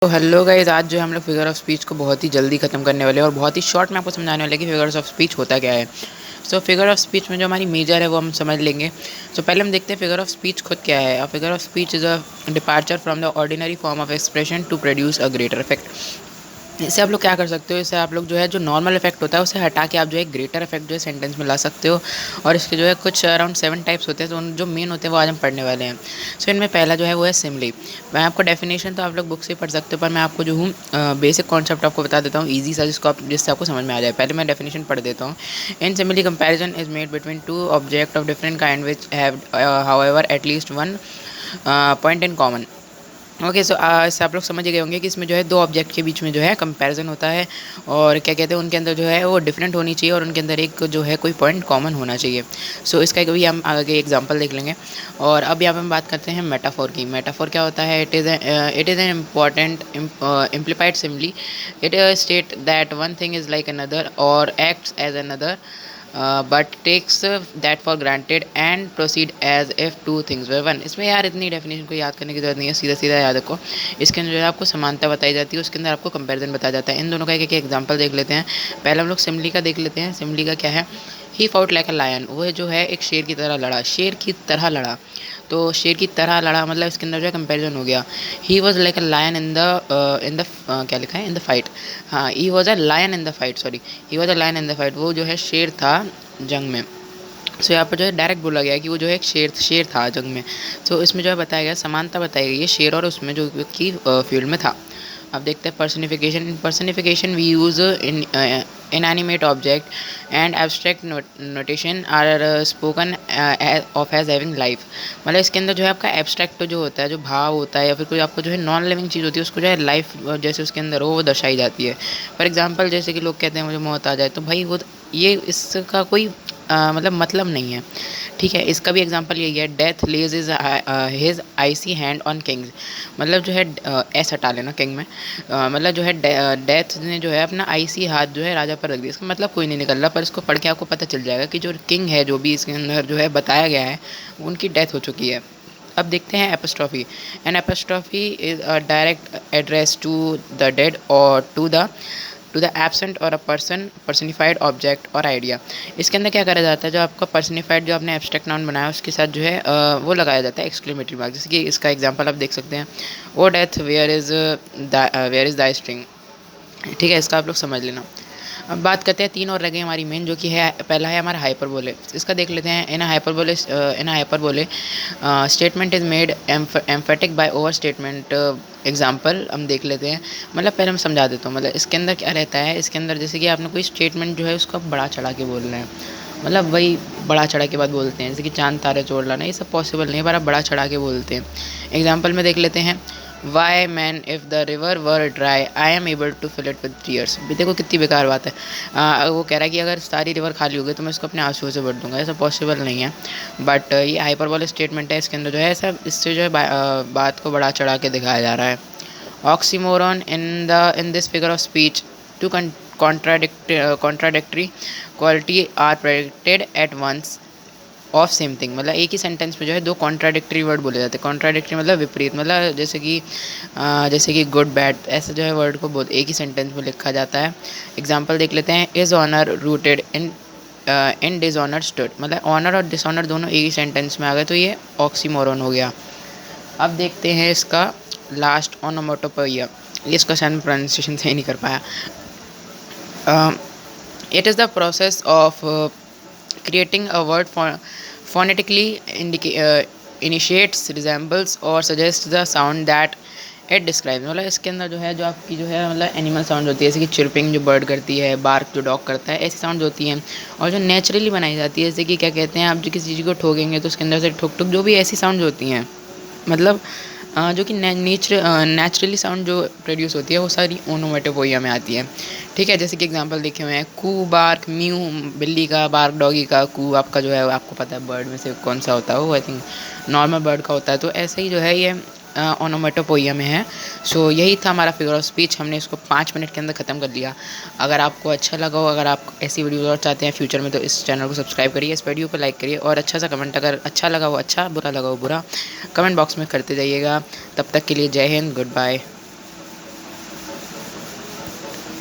तो hello guys, आज जो है हम लोग फिगर ऑफ स्पीच को बहुत ही जल्दी ख़त्म करने वाले हैं और बहुत ही शॉर्ट में आपको समझाने वाले हैं कि फिगर्स ऑफ स्पीच होता क्या है। सो फिगर ऑफ स्पीच में जो हमारी मेजर है वो हम समझ लेंगे। सो पहले हम देखते हैं फिगर ऑफ स्पीच खुद क्या है। Figure of speech is a departure from the ordinary form of expression to produce a greater effect. इससे आप लोग क्या कर सकते हो, इससे आप लोग जो है जो नॉर्मल इफेक्ट होता है उसे हटा के आप जो है ग्रेटर इफेक्ट जो है सेंटेंस में ला सकते हो। और इसके जो है कुछ अराउंड 7 टाइप्स होते हैं, तो उन जो मेन होते हैं वो आज हम पढ़ने वाले हैं। सो इनमें पहला जो है वो है सिमली। मैं आपको डेफिनेशन तो आप लोग बुक से पढ़ सकते हो, पर मैं आपको जो हूँ बेसिक कॉन्सेप्ट आपको बता देता हूँ ईजी सा, जिससे आपको समझ में आ जाए। पहले मैं डेफिनेशन पढ़ देता हूँ। In simile comparison is made between two object of different kind which have however at least one point in common. Okay, so इससे आप लोग समझ गए होंगे कि इसमें जो है दो ऑब्जेक्ट के बीच में जो है कंपैरिजन होता है और क्या कहते हैं उनके अंदर जो है वो डिफरेंट होनी चाहिए और उनके अंदर एक जो है कोई पॉइंट कॉमन होना चाहिए। सो इसका भी हम आगे एग्जांपल देख लेंगे। और अब यहाँ पे हम बात करते हैं मेटाफोर की। मेटाफोर क्या होता है? It is an important implied simile. It state that one thing is like another or acts as another but takes that for granted and proceeds as if two things were one. इसमें यार इतनी definition को याद करने की जरूरत नहीं है, सीधा सीधा याद रखो। इसके अंदर जो है आपको समानता बताई जाती है, उसके अंदर आपको कंपैरिजन बताया जाता है। इन दोनों का एक एक एग्जांपल देख लेते हैं। पहले हम लोग सिमली का देख लेते हैं। सिमली का क्या है? ही फाउट लाइक अ लायन। वो जो है एक शेर की तरह लड़ा, शेर की तरह लड़ा। तो शेर की तरह लड़ा मतलब इसके अंदर जो है कंपैरिजन हो गया। He was like a lion in the क्या लिखा है? In the fight. हाँ, he was a lion in the fight, sorry, he was a lion in the fight. वो जो है शेर था जंग में। सो यहाँ पर जो है डायरेक्ट बोला गया है कि वो जो है एक शेर था जंग में। सो इसमें जो है बताया गया, समानता बताई गई है शेर और उसमें जो कि फील्ड में था। अब देखते हैं personification. In personification we use in inanimate object and abstract notation are spoken of as having life। मतलब इसके अंदर जो है आपका एब्स्ट्रैक्ट जो होता है, जो भाव होता है या फिर कोई आपको जो है नॉन लिविंग चीज़ होती है, उसको जो है लाइफ जैसे उसके अंदर हो वो दर्शाई जाती है। फॉर एग्जांपल जैसे कि लोग कहते हैं मुझे मौत आ जाए, तो भाई वो ये इसका कोई मतलब नहीं है। ठीक है, इसका भी एग्जांपल यही है, death lays is his icy hand on kings. मतलब जो है एस हटा लेना किंग में। मतलब जो है डेथ ने जो है अपना आईसी हाथ जो है राजा पर रख दिया। इसका मतलब कोई नहीं निकल रहा, पर इसको पढ़ के आपको पता चल जाएगा कि जो किंग है, जो भी इसके अंदर जो है बताया गया है, उनकी डेथ हो चुकी है। अब देखते हैं apostrophe. An apostrophe is a direct address to the dead or to the absent or a personified object or idea. इसके अंदर क्या करा जाता है, जो आपका पर्सनिफाइड जो आपने एब्स्ट्रैक्ट नाउन बनाया उसके साथ जो है वो लगाया जाता है एक्सक्लेमेटरी मार्क। जैसे कि इसका एग्जांपल आप देख सकते हैं, O death where is the string. ठीक है, इसका आप लोग समझ लेना। अब बात करते हैं, तीन और रह गए हमारी मेन, जो कि है पहला है हमारा हाइपरबोले। इसका देख लेते हैं। In hyperbole statement is made emphatic by overstatement. Example हम देख लेते हैं। मतलब पहले मैं समझा देता हूँ। मतलब इसके अंदर क्या रहता है, इसके अंदर जैसे कि आपने कोई स्टेटमेंट जो है उसको आप बढ़ा चढ़ा के बोल रहे हैं। मतलब वही बढ़ा चढ़ा के बात बोलते हैं, जैसे कि चांद तारे जोड़ लाना, ये सब पॉसिबल नहीं है, पर आप बढ़ा चढ़ा के बोलते हैं। एग्जाम्पल में देख लेते हैं। Why man if the river were dry I am able to fill it with tears. भी देखो कितनी बेकार बात है। वो कह रहा है कि अगर सारी रिवर खाली हो गई तो मैं इसको अपने आंसुओं से भर दूंगा। ऐसा पॉसिबल नहीं है, बट ये हाइपरबोलिक स्टेटमेंट है। इसके अंदर जो है ऐसा, इससे जो है बात को बढ़ा चढ़ा के दिखाया जा रहा है। Oxymoron in this figure of speech, two contradictory quality are predicted at once of same thing. मतलब एक ही सेंटेंस में जो है दो कॉन्ट्राडिक्टरी वर्ड बोले जाते हैं। कॉन्ट्राडिक्टरी मतलब विपरीत, मतलब जैसे कि गुड बैड, ऐसे जो है वर्ड को बहुत एक ही सेंटेंस में लिखा जाता है। एग्जांपल देख लेते हैं। His honour rooted in dishonour stood. मतलब ऑनर और डिसऑनर दोनों एक ही सेंटेंस में आ गए, तो ये ऑक्सीमोरॉन हो गया। अब देखते हैं इसका लास्ट, ओनोमोटोपोइया। ये इसका शायद प्रोनाउंसिएशन सही नहीं कर पाया। It is the process of creating a word phonetically initiates, resembles और suggests the sound that it describes। मतलब इसके अंदर जो है जो आपकी जो है मतलब एनिमल साउंड होती है, जैसे कि चिरपिंग जो बर्ड करती है, बार्क जो डॉग करता है, ऐसी साउंड होती हैं। और जो नेचुरली बनाई जाती है, जैसे कि क्या कहते हैं, आप जो किसी चीज़ को ठोकेंगे तो उसके अंदर से ठुक ठुक, जो भी ऐसी साउंड होती हैं, मतलब जो कि नेचुरली साउंड जो प्रोड्यूस होती है वो सारी ओनोमेटोपोइया में आती है। ठीक है, जैसे कि एग्जांपल देखे हुए हैं, कू बार्क म्यू बिल्ली का, बार्क डॉगी का, कू आपका जो है आपको पता है बर्ड में से कौन सा होता है, वो आई थिंक नॉर्मल बर्ड का होता है। तो ऐसे ही जो है ये ओनोमेटोपोइया में है। सो यही था हमारा फिगर ऑफ स्पीच। हमने इसको 5 मिनट के अंदर ख़त्म कर दिया। अगर आपको अच्छा लगा हो, अगर आप ऐसी वीडियोज़ और चाहते हैं फ्यूचर में, तो इस चैनल को सब्सक्राइब करिए, इस वीडियो को लाइक करिए और अच्छा सा कमेंट, अगर अच्छा लगा हो अच्छा, बुरा लगा हो बुरा, कमेंट बॉक्स में करते जाइएगा। तब तक के लिए जय हिंद, गुड बाय।